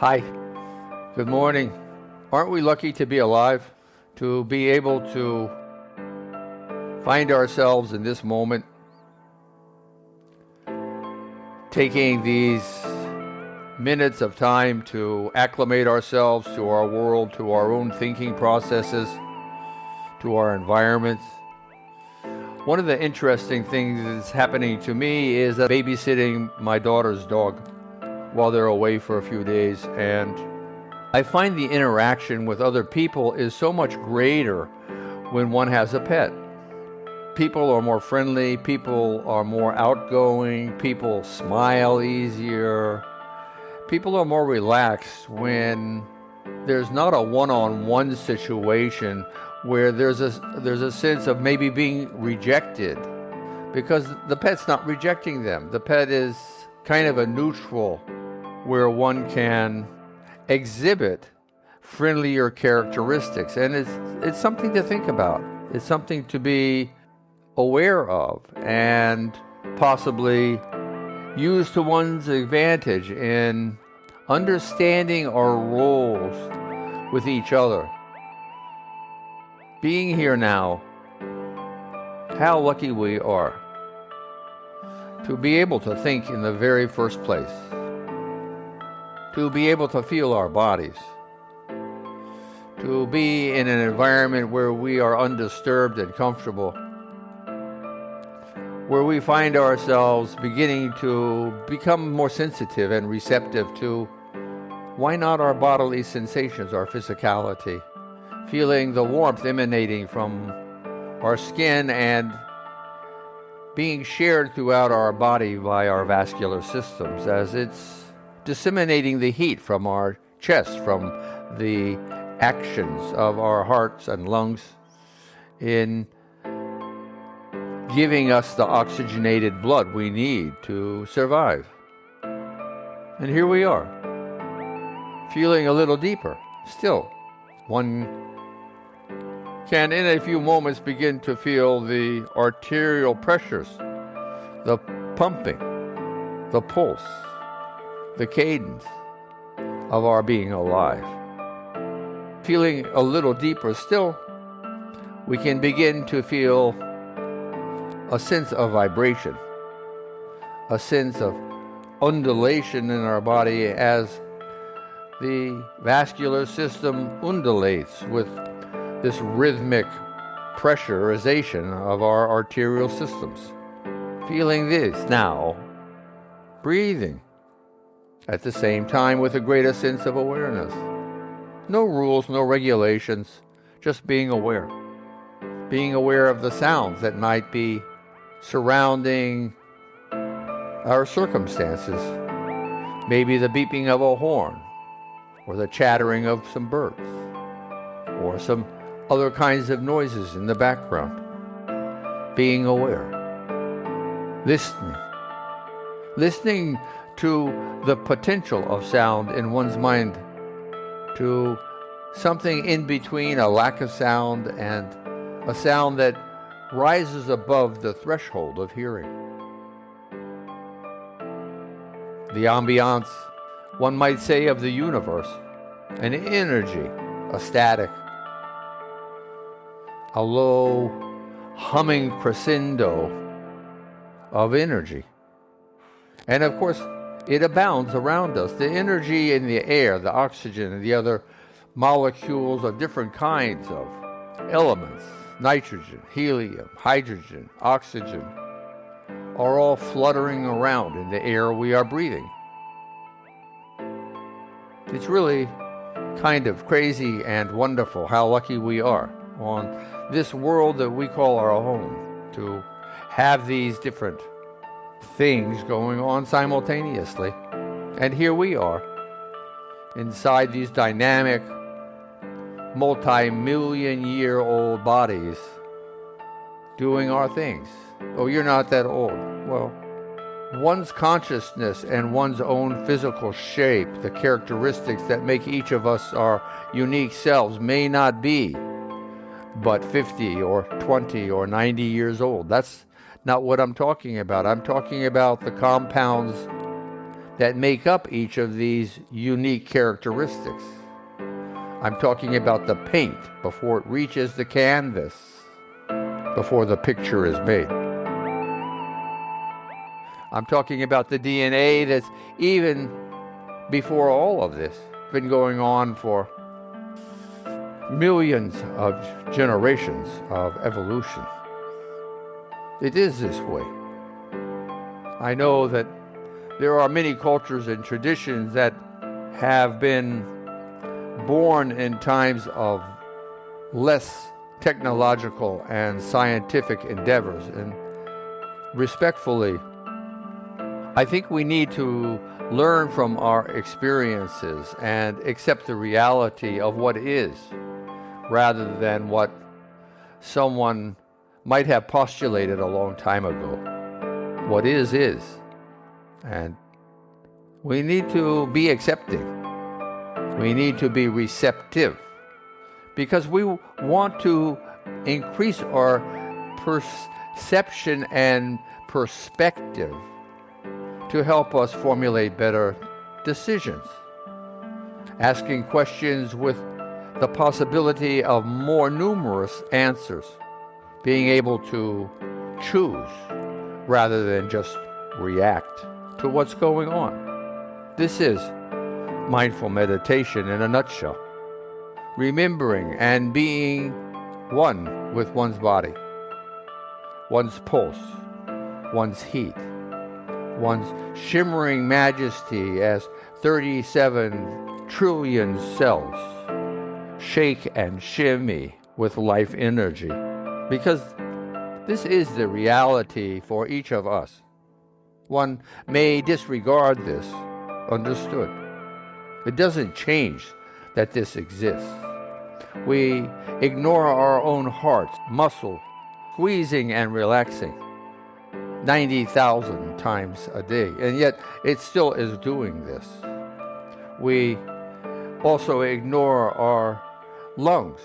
Hi, good morning. Aren't we lucky to be alive? To be able to find ourselves in this moment, taking these minutes of time to acclimate ourselves to our world, to our own thinking processes, to our environments. One of the interesting things that's happening to me is that babysitting my daughter's dog while they're away for a few days, and I find the interaction with other people is so much greater when one has a pet. People are more friendly, people are more outgoing, people smile easier, people are more relaxed when there's not a one-on-one situation where there's a sense of maybe being rejected, because the pet's not rejecting them. The pet is kind of a neutral where one can exhibit friendlier characteristics, and it's something to think about. It's something to be aware of and possibly use to one's advantage in understanding our roles with each other. Being here now, how lucky we are to be able to think in the very first place, to be able to feel our bodies, to be in an environment where we are undisturbed and comfortable, where we find ourselves beginning to become more sensitive and receptive to, why not, our bodily sensations, our physicality, feeling the warmth emanating from our skin and being shared throughout our body by our vascular systems as it's disseminating the heat from our chest, from the actions of our hearts and lungs in giving us the oxygenated blood we need to survive. And here we are, feeling a little deeper. Still, one can in a few moments begin to feel the arterial pressures, the pumping, the pulse, the cadence of our being alive. Feeling a little deeper still, we can begin to feel a sense of vibration, a sense of undulation in our body as the vascular system undulates with this rhythmic pressurization of our arterial systems. Feeling this now, breathing at the same time with a greater sense of awareness. No rules, no regulations, just being aware. Being aware of the sounds that might be surrounding our circumstances. Maybe the beeping of a horn, or the chattering of some birds, or some other kinds of noises in the background. Being aware. Listening to the potential of sound in one's mind, to something in between a lack of sound and a sound that rises above the threshold of hearing. The ambiance, one might say, of the universe, an energy, a static, a low humming crescendo of energy. And of course, it abounds around us. The energy in the air, the oxygen, and the other molecules of different kinds of elements, nitrogen, helium, hydrogen, oxygen, are all fluttering around in the air we are breathing. It's really kind of crazy and wonderful how lucky we are on this world that we call our home to have these different things going on simultaneously. And here we are inside these dynamic, multi-million-year-old bodies doing our things. Oh, you're not that old. Well, one's consciousness and one's own physical shape, the characteristics that make each of us our unique selves, may not be but 50 or 20 or 90 years old. That's not what I'm talking about. I'm talking about the compounds that make up each of these unique characteristics. I'm talking about the paint before it reaches the canvas, before the picture is made. I'm talking about the DNA that's even before all of this been going on for millions of generations of evolution. It is this way. I know that there are many cultures and traditions that have been born in times of less technological and scientific endeavors. And respectfully, I think we need to learn from our experiences and accept the reality of what is, rather than what someone might have postulated a long time ago. What is. And we need to be accepting. We need to be receptive, because we want to increase our perception and perspective to help us formulate better decisions. Asking questions with the possibility of more numerous answers. Being able to choose rather than just react to what's going on. This is mindful meditation in a nutshell. Remembering and being one with one's body, one's pulse, one's heat, one's shimmering majesty as 37 trillion cells shake and shimmy with life energy. Because this is the reality for each of us. One may disregard this, understood. It doesn't change that this exists. We ignore our own hearts, muscle, squeezing and relaxing 90,000 times a day, and yet it still is doing this. We also ignore our lungs,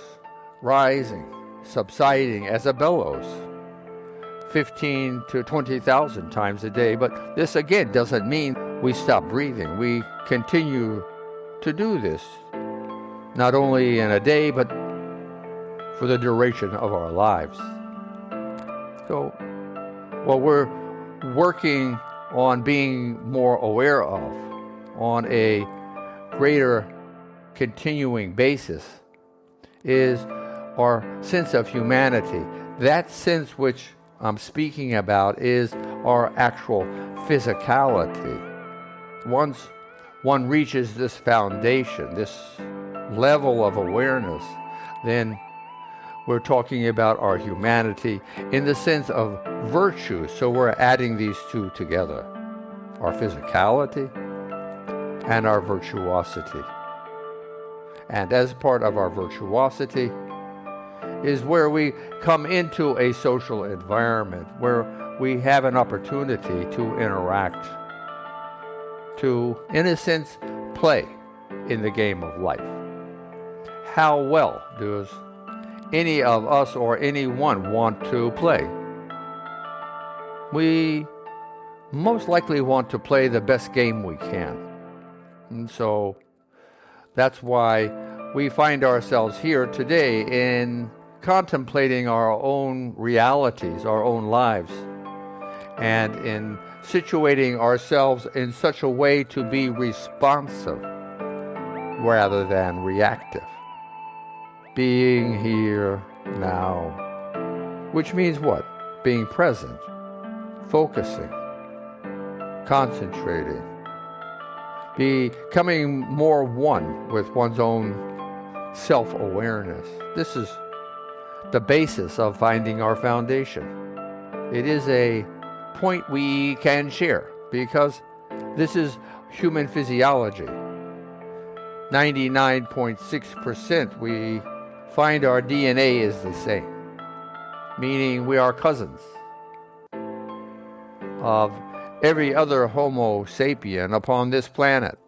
rising, subsiding as a bellows 15 to 20,000 times a day. But this again doesn't mean we stop breathing. We continue to do this, not only in a day, but for the duration of our lives. So, what we're working on being more aware of on a greater continuing basis is our sense of humanity. That sense which I'm speaking about is our actual physicality. Once one reaches this foundation, this level of awareness, then we're talking about our humanity in the sense of virtue. So we're adding these two together, our physicality and our virtuosity. And as part of our virtuosity is where we come into a social environment where we have an opportunity to interact, to, in a sense, play in the game of life. How well does any of us or anyone want to play? We most likely want to play the best game we can. And so that's why we find ourselves here today in contemplating our own realities, our own lives, and in situating ourselves in such a way to be responsive rather than reactive. Being here now, which means what? Being present, focusing, concentrating, becoming more one with one's own self-awareness. This is the basis of finding our foundation. It is a point we can share because this is human physiology. 99.6% we find our DNA is the same, meaning we are cousins of every other Homo sapien upon this planet.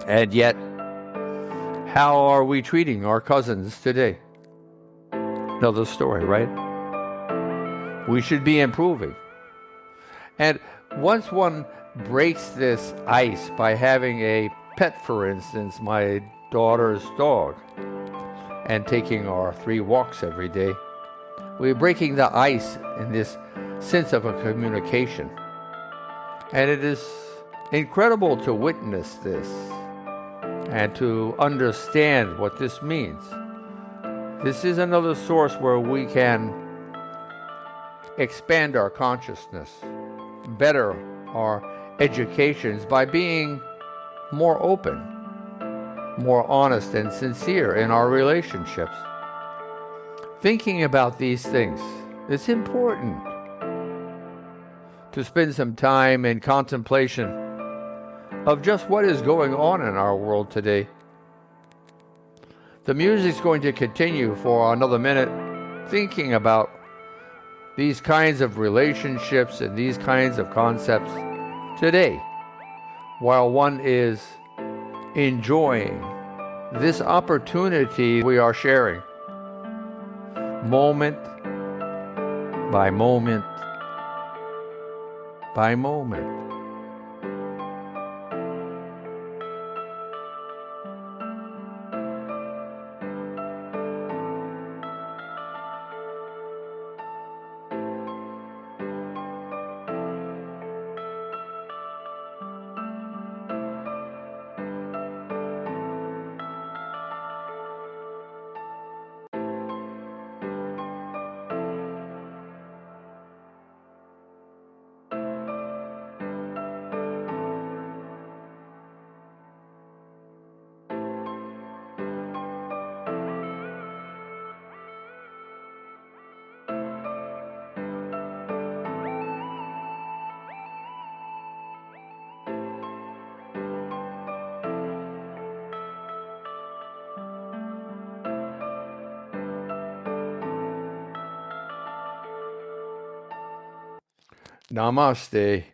And yet, how are we treating our cousins today? Another story, right? We should be improving. And once one breaks this ice by having a pet, for instance, my daughter's dog, and taking our 3 walks every day. We're breaking the ice in this sense of a communication. And it is incredible to witness this and to understand what this means. This is another source where we can expand our consciousness, better our educations by being more open, more honest and sincere in our relationships. Thinking about these things, it's important to spend some time in contemplation of just what is going on in our world today. The music's going to continue for another minute, thinking about these kinds of relationships and these kinds of concepts today, while one is enjoying this opportunity we are sharing, moment by moment by moment. Namaste.